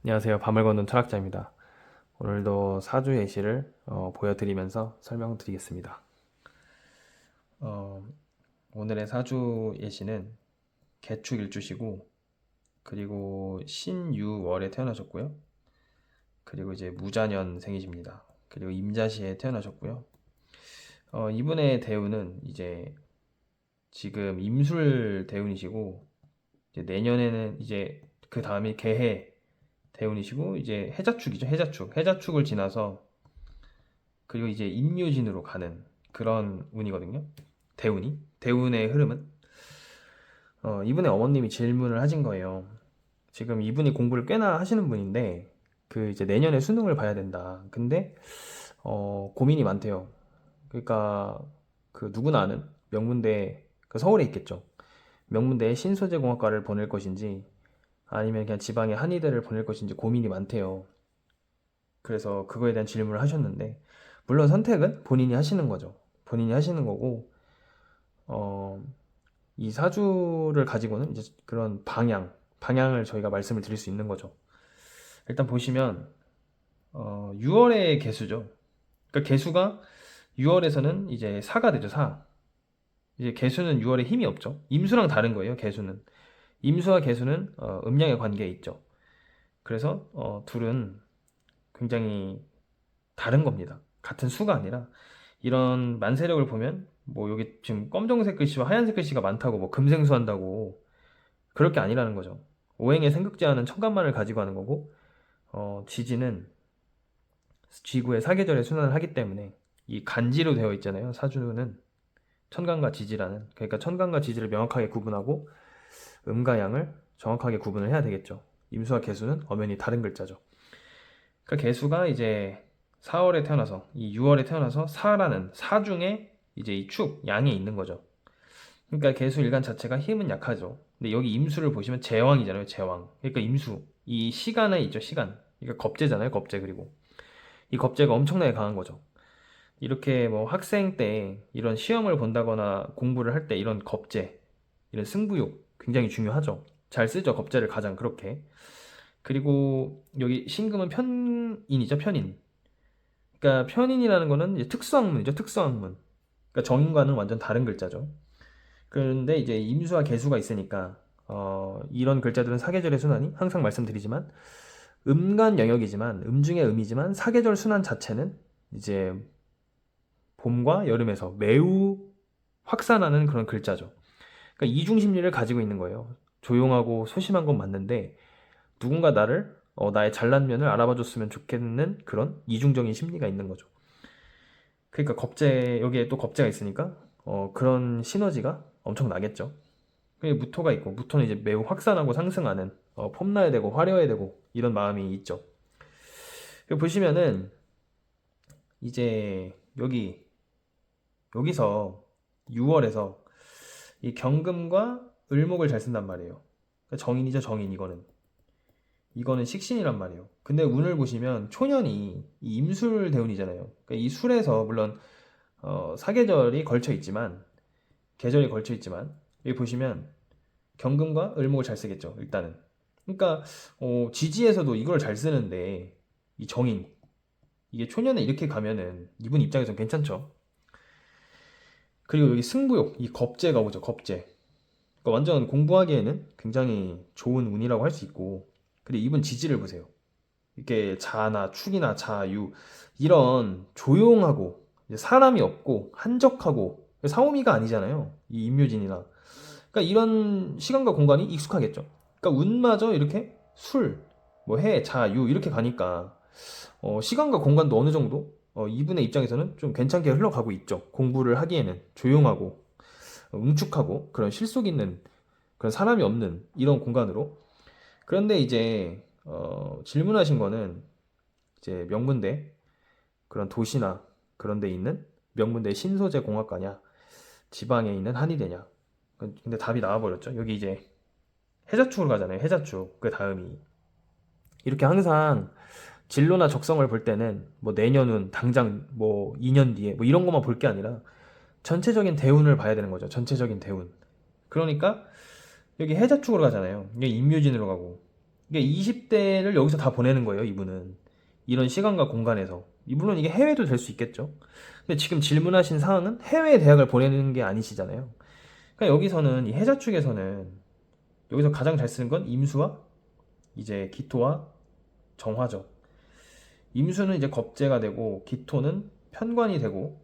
안녕하세요. 밤을 걷는 철학자입니다. 오늘도 사주 예시를 보여드리면서 설명드리겠습니다. 어, 오늘의 사주 예시는 개축일주시고, 그리고 신유월에 태어나셨고요. 그리고 이제 무자년생이십니다. 그리고 임자시에 태어나셨고요. 이분의 대운은 이제 지금 임술 대운이시고, 이제 내년에는 이제 그 다음이 개해 대운이시고, 이제 해자축이죠. 해자축을 지나서 그리고 이제 임묘진으로 가는 그런 운이거든요. 대운의 흐름은 이분의 어머님이 질문을 하신 거예요. 지금 이분이 공부를 꽤나 하시는 분인데 그 이제 내년에 수능을 봐야 된다. 근데 고민이 많대요. 그러니까 그 누구나 아는 명문대, 그 서울에 있겠죠. 명문대에 신소재공학과를 보낼 것인지 아니면 그냥 지방의 한의대를 보낼 것인지 고민이 많대요. 그래서 그거에 대한 질문을 하셨는데, 물론 선택은 본인이 하시는 거죠. 본인이 하시는 거고, 어, 이 사주를 가지고는 이제 그런 방향을 저희가 말씀을 드릴 수 있는 거죠. 일단 보시면, 6월의 개수죠. 그러니까 개수가 6월에서는 이제 사가 되죠, 사. 이제 개수는 6월에 힘이 없죠. 임수랑 다른 거예요, 개수는. 임수와 개수는 음양의 관계에 있죠. 그래서 둘은 굉장히 다른 겁니다. 같은 수가 아니라 이런 만세력을 보면 뭐 여기 지금 검정색 글씨와 하얀색 글씨가 많다고 뭐 금생수한다고 그럴 게 아니라는 거죠. 오행의 생극제하는 천간만을 가지고 하는 거고 지지는 지구의 사계절의 순환을 하기 때문에 이 간지로 되어 있잖아요. 사주는 천간과 지지라는, 그러니까 천간과 지지를 명확하게 구분하고 음과 양을 정확하게 구분을 해야 되겠죠. 임수와 개수는 엄연히 다른 글자죠. 그 개수가 이제 4월에 태어나서 이 6월에 태어나서 사라는 사 중에 이제 이 축 양에 있는 거죠. 그러니까 개수 일간 자체가 힘은 약하죠. 근데 여기 임수를 보시면 제왕이잖아요, 제왕. 그러니까 임수 이 시간에 있죠, 시간. 그러니까 겁재잖아요, 겁재. 그리고 이 겁재가 엄청나게 강한 거죠. 이렇게 뭐 학생 때 이런 시험을 본다거나 공부를 할 때 이런 겁재, 이런 승부욕 굉장히 중요하죠. 잘 쓰죠, 겁재를 가장 그렇게. 그리고 여기 신금은 편인이죠, 편인. 그러니까 편인이라는 거는 이제 특수학문이죠, 특수학문. 그러니까 정인과는 완전 다른 글자죠. 그런데 이제 임수와 개수가 있으니까 이런 글자들은 사계절의 순환이 항상 말씀드리지만 음간 영역이지만 음 중에 음이지만 사계절 순환 자체는 이제 봄과 여름에서 매우 확산하는 그런 글자죠. 그러니까 이중 심리를 가지고 있는 거예요. 조용하고 소심한 건 맞는데 누군가 나를 나의 잘난 면을 알아봐 줬으면 좋겠는 그런 이중적인 심리가 있는 거죠. 그러니까 겁재, 여기에 또 겁재가 있으니까 그런 시너지가 엄청 나겠죠. 그게 무토가 있고, 무토는 이제 매우 확산하고 상승하는, 폼나야 되고 화려해야 되고 이런 마음이 있죠. 보시면은 이제 여기서 6월에서 이 경금과 을목을 잘 쓴단 말이에요. 그러니까 정인이죠, 정인. 이거는 식신이란 말이에요. 근데 운을 보시면 초년이 이 임술 대운이잖아요. 그러니까 이 술에서 물론 사계절이 걸쳐 있지만, 계절이 걸쳐 있지만, 여기 보시면 경금과 을목을 잘 쓰겠죠, 일단은. 그러니까 지지에서도 이걸 잘 쓰는데 이 정인, 이게 초년에 이렇게 가면은 이분 입장에선 괜찮죠. 그리고 여기 승부욕, 이 겁재가 오죠, 겁재. 그러니까 완전 공부하기에는 굉장히 좋은 운이라고 할 수 있고. 근데 이분 지지를 보세요. 이렇게 자나 축이나 자유, 이런 조용하고 이제 사람이 없고 한적하고 사오미가 아니잖아요, 이 임묘진이나. 그러니까 이런 시간과 공간이 익숙하겠죠. 그러니까 운마저 이렇게 술, 뭐 해, 자유 이렇게 가니까 시간과 공간도 어느 정도 이분의 입장에서는 좀 괜찮게 흘러가고 있죠. 공부를 하기에는 조용하고 응축하고 그런 실속 있는 그런 사람이 없는 이런 공간으로. 그런데 이제 질문하신 거는 이제 명문대, 그런 도시나 그런 데 있는 명문대 신소재 공학과냐, 지방에 있는 한의대냐. 근데 답이 나와버렸죠. 여기 이제 해자축으로 가잖아요. 해자축. 그 다음이. 이렇게 항상 진로나 적성을 볼 때는 뭐 내년은 당장 뭐 2년 뒤에 뭐 이런 것만 볼 게 아니라 전체적인 대운을 봐야 되는 거죠. 전체적인 대운. 그러니까 여기 해자축으로 가잖아요. 이게 임묘진으로 가고 그러니까 20대를 여기서 다 보내는 거예요, 이분은. 이런 시간과 공간에서. 물론 이게 해외도 될 수 있겠죠. 근데 지금 질문하신 사항은 해외 대학을 보내는 게 아니시잖아요. 그러니까 여기서는 이 해자 축에서는 여기서 가장 잘 쓰는 건 임수와 이제 기토와 정화죠. 임수는 이제 겁재가 되고 기토는 편관이 되고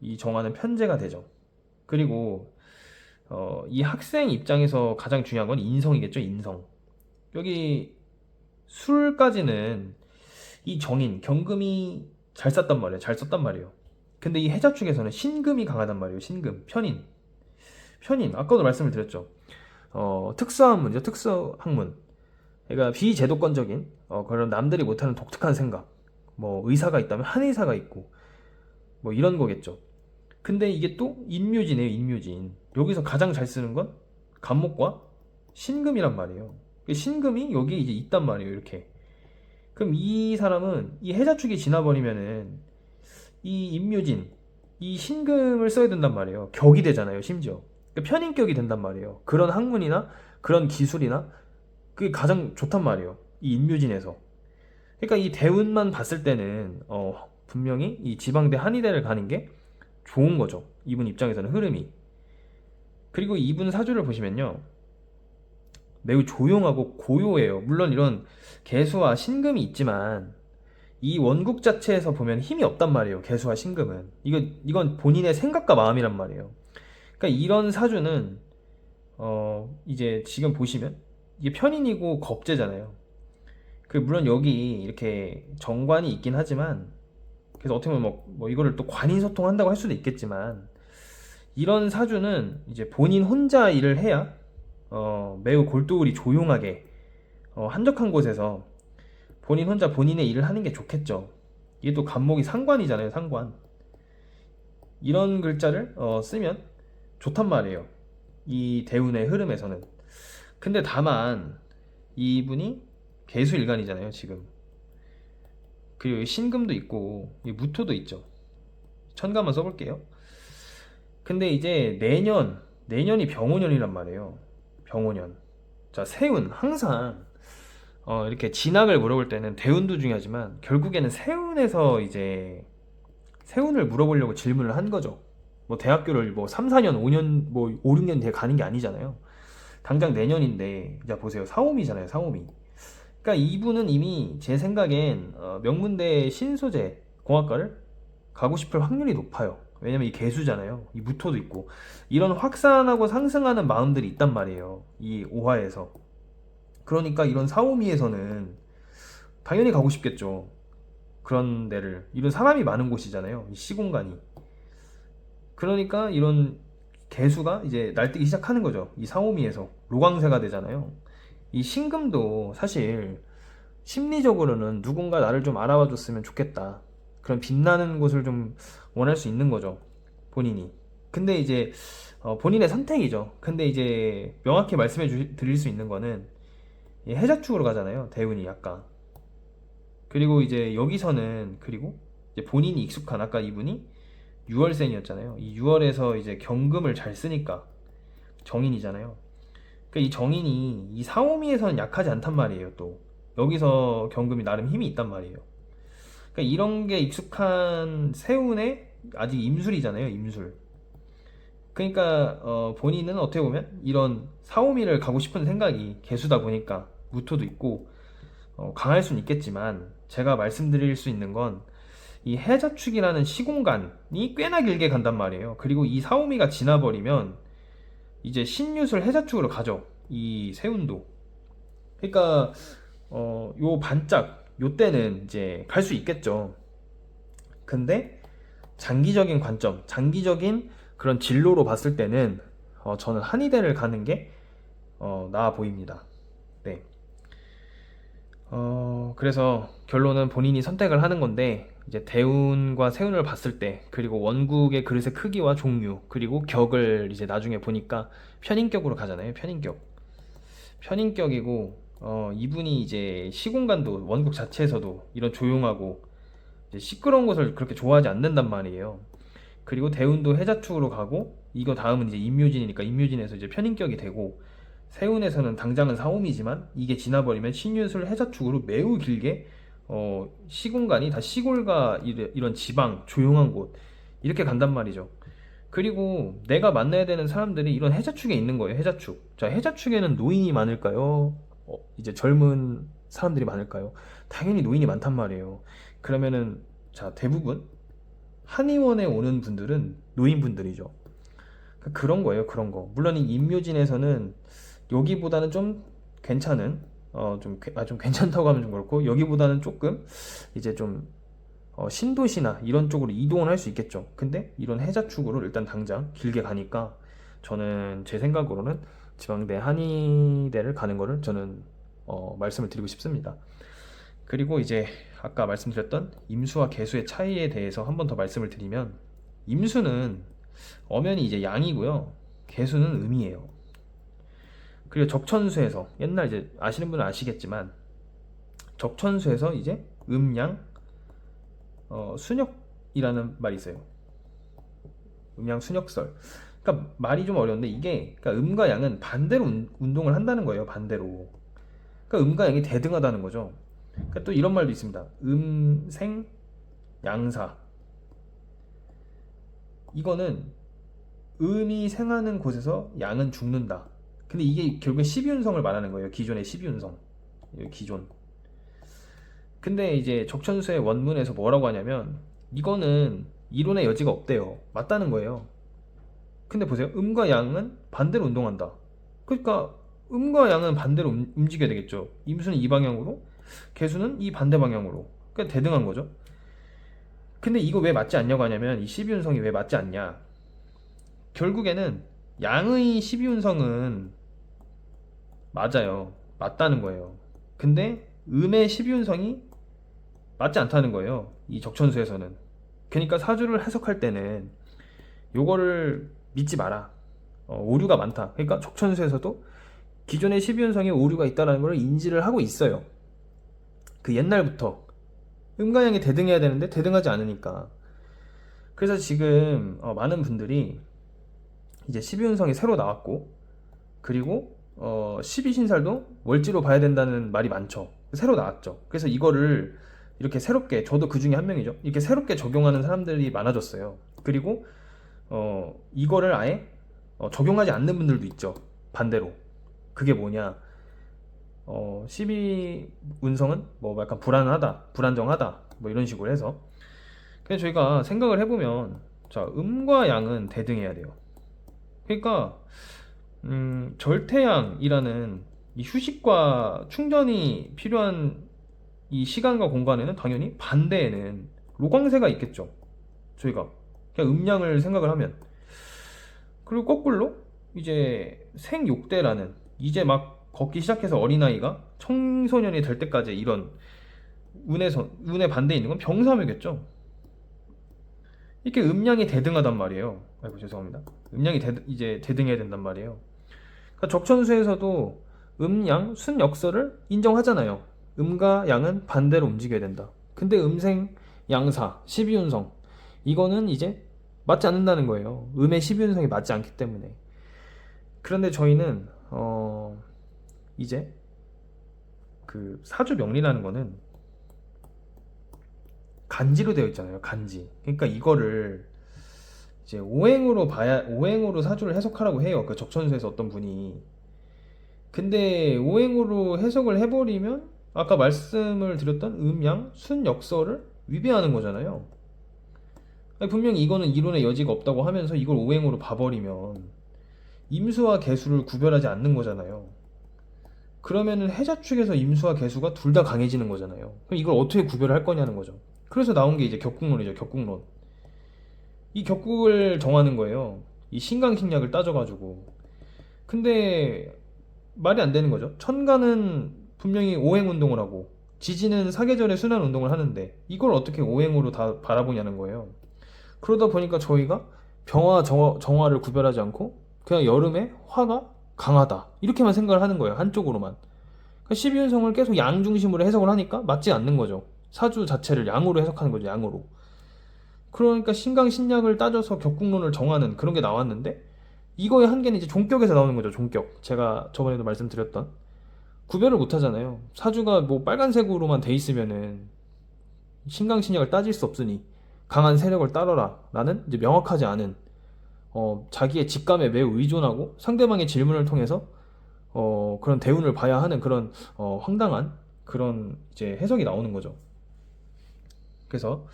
이 정화는 편재가 되죠. 그리고 이 학생 입장에서 가장 중요한 건 인성이겠죠, 인성. 여기 술까지는 이 정인, 경금이 잘 썼단 말이에요. 잘 썼단 말이에요. 근데 이 해자 축에서는 신금이 강하단 말이에요. 신금, 편인. 편인, 아까도 말씀을 드렸죠. 특수학문이죠. 특수학문. 그러니까 비제도권적인 그런 남들이 못하는 독특한 생각. 뭐 의사가 있다면 한의사가 있고 뭐 이런 거겠죠. 근데 이게 또 인묘진이에요. 인묘진. 여기서 가장 잘 쓰는 건 간목과 신금이란 말이에요. 신금이 여기 이제 있단 말이에요. 이렇게. 그럼 이 사람은 이 해자축이 지나버리면은 이 인묘진, 이 신금을 써야 된단 말이에요. 격이 되잖아요. 심지어. 그러니까 편인격이 된단 말이에요. 그런 학문이나 그런 기술이나 그게 가장 좋단 말이에요. 이 인묘진에서. 그러니까 이 대운만 봤을 때는 분명히 이 지방대 한의대를 가는 게 좋은 거죠. 이분 입장에서는 흐름이. 그리고 이분 사주를 보시면요. 매우 조용하고 고요해요. 물론 이런 개수와 신금이 있지만 이 원국 자체에서 보면 힘이 없단 말이에요. 개수와 신금은. 이건 본인의 생각과 마음이란 말이에요. 그러니까 이런 사주는 이제 지금 보시면 이게 편인이고 겁재잖아요. 물론 여기 이렇게 정관이 있긴 하지만 그래서 어떻게 보면 뭐 이거를 또 관인소통한다고 할 수도 있겠지만 이런 사주는 이제 본인 혼자 일을 해야 매우 골똘히 조용하게 한적한 곳에서 본인 혼자 본인의 일을 하는 게 좋겠죠. 이게 또 간목이 상관이잖아요. 상관. 이런 글자를 쓰면 좋단 말이에요. 이 대운의 흐름에서는. 근데 다만 이분이 개수일간이잖아요. 지금. 그리고 신금도 있고 무토도 있죠. 천간만 써볼게요. 근데 이제 내년이 병오년이란 말이에요. 병오년. 자, 세운 항상 이렇게 진학을 물어볼 때는 대운도 중요하지만 결국에는 세운에서 이제 세운을 물어보려고 질문을 한 거죠. 뭐 대학교를 뭐 3, 4년, 5년, 뭐 5, 6년 뒤에 가는 게 아니잖아요. 당장 내년인데, 자 보세요. 사오미잖아요, 사오미. 그러니까 이분은 이미 제 생각엔 명문대 신소재 공학과를 가고 싶을 확률이 높아요. 왜냐면 이 개수잖아요. 이 무토도 있고 이런 확산하고 상승하는 마음들이 있단 말이에요. 이 오화에서. 그러니까 이런 사오미에서는 당연히 가고 싶겠죠. 그런 데를. 이런 사람이 많은 곳이잖아요. 이 시공간이. 그러니까 이런 개수가 이제 날뛰기 시작하는 거죠. 이 사오미에서 로광세가 되잖아요. 이 신금도 사실 심리적으로는 누군가 나를 좀 알아봐 줬으면 좋겠다. 그런 빛나는 곳을 좀 원할 수 있는 거죠. 본인이. 근데 이제 본인의 선택이죠. 근데 이제 명확히 드릴 수 있는 거는 이 해자축으로 가잖아요. 대운이 약간. 그리고 이제 여기서는 그리고 이제 본인이 익숙한 아까 이분이 6월생이었잖아요. 이 6월에서 이제 경금을 잘 쓰니까 정인이잖아요. 그러니까 이 정인이 이 사오미에서는 약하지 않단 말이에요. 또 여기서 경금이 나름 힘이 있단 말이에요. 그러니까 이런 게 익숙한 세운의 아직 임술이잖아요. 임술. 그러니까 본인은 어떻게 보면 이런 사오미를 가고 싶은 생각이 개수다 보니까 무토도 있고 강할 수는 있겠지만 제가 말씀드릴 수 있는 건 이 해자축이라는 시공간이 꽤나 길게 간단 말이에요. 그리고 이 사오미가 지나버리면 이제 신유술 해자축으로 가죠. 이 세운도. 그러니까 요 반짝 요 때는 이제 갈 수 있겠죠. 근데 장기적인 관점, 장기적인 그런 진로로 봤을 때는 저는 한의대를 가는 게 나아 보입니다. 네. 그래서 결론은 본인이 선택을 하는 건데 이제 대운과 세운을 봤을 때 그리고 원국의 그릇의 크기와 종류 그리고 격을 이제 나중에 보니까 편인격으로 가잖아요. 편인격이고 이분이 이제 시공간도 원국 자체에서도 이런 조용하고 이제 시끄러운 곳을 그렇게 좋아하지 않는단 말이에요. 그리고 대운도 해자축으로 가고 이거 다음은 이제 임묘진이니까 임묘진에서 이제 편인격이 되고 세운에서는 당장은 사옴이지만 이게 지나버리면 신유술 해자축으로 매우 길게 시공간이 다 시골과 이런 지방 조용한 곳 이렇게 간단 말이죠. 그리고 내가 만나야 되는 사람들이 이런 해자축에 있는 거예요. 해자축. 자, 해자축에는 노인이 많을까요? 이제 젊은 사람들이 많을까요? 당연히 노인이 많단 말이에요. 그러면은 자, 대부분 한의원에 오는 분들은 노인분들이죠. 그런 거예요, 그런 거. 물론 이 임묘진에서는 여기보다는 좀 괜찮은, 좀 괜찮다고 하면 좀 그렇고, 여기보다는 조금 이제 좀 신도시나 이런 쪽으로 이동을 할 수 있겠죠. 근데 이런 해자축으로 일단 당장 길게 가니까 저는 제 생각으로는 지방대 한의대를 가는 거를 저는 말씀을 드리고 싶습니다. 그리고 이제 아까 말씀드렸던 임수와 개수의 차이에 대해서 한 번 더 말씀을 드리면, 임수는 엄연히 이제 양이고요. 개수는 음이에요. 그리고 적천수에서 옛날 이제 아시는 분은 아시겠지만 적천수에서 이제 음양 순역이라는 말이 있어요. 음양 순역설. 그러니까 말이 좀 어려운데 이게 그러니까 음과 양은 반대로 운동을 한다는 거예요. 반대로. 그러니까 음과 양이 대등하다는 거죠. 그러니까 또 이런 말도 있습니다. 음생 양사. 이거는 음이 생하는 곳에서 양은 죽는다. 근데 이게 결국에 12운성을 말하는 거예요. 기존의 12운성. 기존. 근데 이제 적천수의 원문에서 뭐라고 하냐면 이거는 이론의 여지가 없대요. 맞다는 거예요. 근데 보세요. 음과 양은 반대로 운동한다. 그러니까 음과 양은 반대로 움직여야 되겠죠. 임수는 이 방향으로, 개수는 이 반대 방향으로. 그러니까 대등한 거죠. 근데 이거 왜 맞지 않냐고 하냐면 이 12운성이 왜 맞지 않냐. 결국에는 양의 12운성은 맞아요. 맞다는 거예요. 근데 음의 12운성이 맞지 않다는 거예요. 이 적천수에서는. 그러니까 사주를 해석할 때는 요거를 믿지 마라. 오류가 많다. 그러니까 적천수에서도 기존의 12운성에 오류가 있다는 걸 인지를 하고 있어요. 그 옛날부터 음과 양이 대등해야 되는데 대등하지 않으니까. 그래서 지금 많은 분들이 이제 12운성이 새로 나왔고, 그리고 12신살도 월지로 봐야 된다는 말이 많죠. 새로 나왔죠. 그래서 이거를 이렇게 새롭게, 저도 그 중에 한 명이죠. 이렇게 새롭게 적용하는 사람들이 많아졌어요. 그리고 이거를 아예 적용하지 않는 분들도 있죠. 반대로. 그게 뭐냐? 12운성은 뭐 약간 불안하다, 불안정하다, 뭐 이런 식으로 해서. 그래서 저희가 생각을 해보면, 자, 음과 양은 대등해야 돼요. 그러니까 절태양이라는 이 휴식과 충전이 필요한 이 시간과 공간에는 당연히 반대에는 로광세가 있겠죠. 저희가 그냥 음양을 생각을 하면. 그리고 거꾸로 이제 생욕대라는 이제 막 걷기 시작해서 어린아이가 청소년이 될 때까지 이런 운의 반대에 있는 건 병사묘겠죠. 이렇게 음양이 대등하단 말이에요. 아이고 죄송합니다. 음양이 이제 대등해야 된단 말이에요. 그러니까 적천수에서도 음양 순역설을 인정하잖아요. 음과 양은 반대로 움직여야 된다. 근데 음생 양사 12운성 이거는 이제 맞지 않는다는 거예요. 음의 12운성이 맞지 않기 때문에. 그런데 저희는 이제 그 사주 명리라는 거는 간지로 되어 있잖아요. 간지. 그러니까 이거를 이제 오행으로 사주를 해석하라고 해요. 그 적천수에서 어떤 분이. 근데 오행으로 해석을 해버리면 아까 말씀을 드렸던 음양 순역설을 위배하는 거잖아요. 아니, 분명히 이거는 이론의 여지가 없다고 하면서 이걸 오행으로 봐버리면 임수와 개수를 구별하지 않는 거잖아요. 그러면은 해자축에서 임수와 개수가 둘 다 강해지는 거잖아요. 그럼 이걸 어떻게 구별을 할 거냐는 거죠. 그래서 나온 게 이제 격국론이죠. 격국론. 이 격국을 정하는 거예요. 이 신강신약을 따져가지고. 근데 말이 안 되는 거죠. 천간은 분명히 오행 운동을 하고 지지는 사계절의 순환 운동을 하는데 이걸 어떻게 오행으로 다 바라보냐는 거예요. 그러다 보니까 저희가 병화 정화를 구별하지 않고 그냥 여름에 화가 강하다 이렇게만 생각을 하는 거예요. 한쪽으로만. 그러니까 12운성을 계속 양 중심으로 해석을 하니까 맞지 않는 거죠. 사주 자체를 양으로 해석하는 거죠. 양으로. 그러니까 신강 신약을 따져서 격국론을 정하는 그런 게 나왔는데 이거의 한계는 이제 종격에서 나오는 거죠. 종격. 제가 저번에도 말씀드렸던 구별을 못 하잖아요. 사주가 뭐 빨간색으로만 돼 있으면은 신강신약을 따질 수 없으니 강한 세력을 따르라. 나는 이제 명확하지 않은 자기의 직감에 매우 의존하고 상대방의 질문을 통해서 그런 대운을 봐야 하는 그런 황당한 그런 이제 해석이 나오는 거죠. 그래서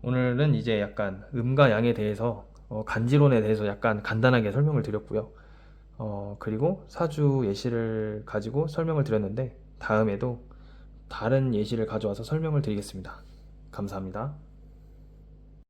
오늘은 이제 약간 음과 양에 대해서 간지론에 대해서 약간 간단하게 설명을 드렸고요. 그리고 사주 예시를 가지고 설명을 드렸는데 다음에도 다른 예시를 가져와서 설명을 드리겠습니다. 감사합니다.